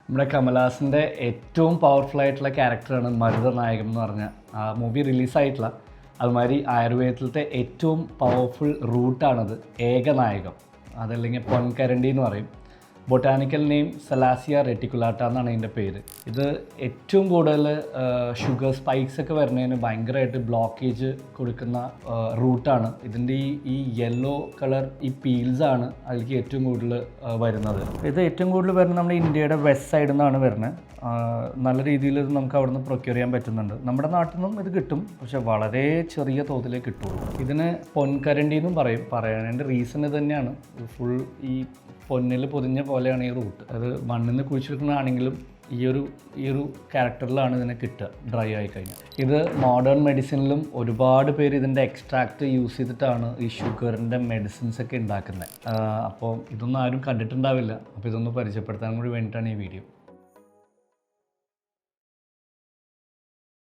നമ്മുടെ കമൽഹാസൻ്റെ ഏറ്റവും പവർഫുൾ ആയിട്ടുള്ള ക്യാരക്ടറാണ് മരുതനായകം എന്ന് പറഞ്ഞ ആ മൂവി റിലീസായിട്ടുള്ള. അതുമാതിരി ആയുർവേദത്തിലത്തെ ഏറ്റവും പവർഫുൾ റൂട്ടാണത് ഏകനായകം, അതല്ലെങ്കിൽ പൊൻകരണ്ടി എന്ന് പറയും. ബൊട്ടാനിക്കൽ നെയിം സലാസിയ റെറ്റിക്കുലാട്ട എന്നാണ് ഇതിൻ്റെ പേര്. ഇത് ഏറ്റവും കൂടുതൽ ഷുഗർ സ്പൈക്സ് ഒക്കെ വരുന്നതിന് ഭയങ്കരമായിട്ട് ബ്ലോക്കേജ് കൊടുക്കുന്ന റൂട്ടാണ്. ഇതിൻ്റെ ഈ യെല്ലോ കളർ ഈ പീൽസാണ് അതിലേക്ക് ഏറ്റവും കൂടുതൽ വരുന്നത്. ഇത് ഏറ്റവും കൂടുതൽ വരുന്നത് നമ്മുടെ ഇന്ത്യയുടെ വെസ്റ്റ് സൈഡിൽ നിന്നാണ് വരുന്നത്. നല്ല രീതിയിൽ ഇത് നമുക്ക് അവിടെ നിന്ന് പ്രൊക്യൂർ ചെയ്യാൻ പറ്റുന്നുണ്ട്. നമ്മുടെ നാട്ടിൽ നിന്നും ഇത് കിട്ടും, പക്ഷെ വളരെ ചെറിയ തോതിലേ കിട്ടുള്ളൂ. ഇതിന് പൊൻകരണ്ടി എന്നും പറയാനതിൻ്റെ റീസൺ ഇത് തന്നെയാണ്. ഫുൾ ഈ പൊന്നിൽ പൊതിഞ്ഞ പോലെയാണ് ഈ റൂട്ട്. അത് മണ്ണിൽ നിന്ന് കുഴിച്ചെടുക്കുന്നതാണെങ്കിലും ഈ ഒരു ക്യാരക്ടറിലാണ് ഇതിനെ കിട്ടുക ഡ്രൈ ആയി കഴിഞ്ഞാൽ. ഇത് മോഡേൺ മെഡിസിനിലും ഒരുപാട് പേര് ഇതിൻ്റെ എക്സ്ട്രാക്റ്റ് യൂസ് ചെയ്തിട്ടാണ് ഈ ഷുഗറിൻ്റെ മെഡിസിൻസ് ഒക്കെ ഉണ്ടാക്കുന്നത്. അപ്പോൾ ഇതൊന്നും ആരും കണ്ടിട്ടുണ്ടാവില്ല. അപ്പോൾ ഇതൊന്ന് പരിചയപ്പെടുത്താൻ കൂടി വേണ്ടിയിട്ടാണ് ഈ വീഡിയോ.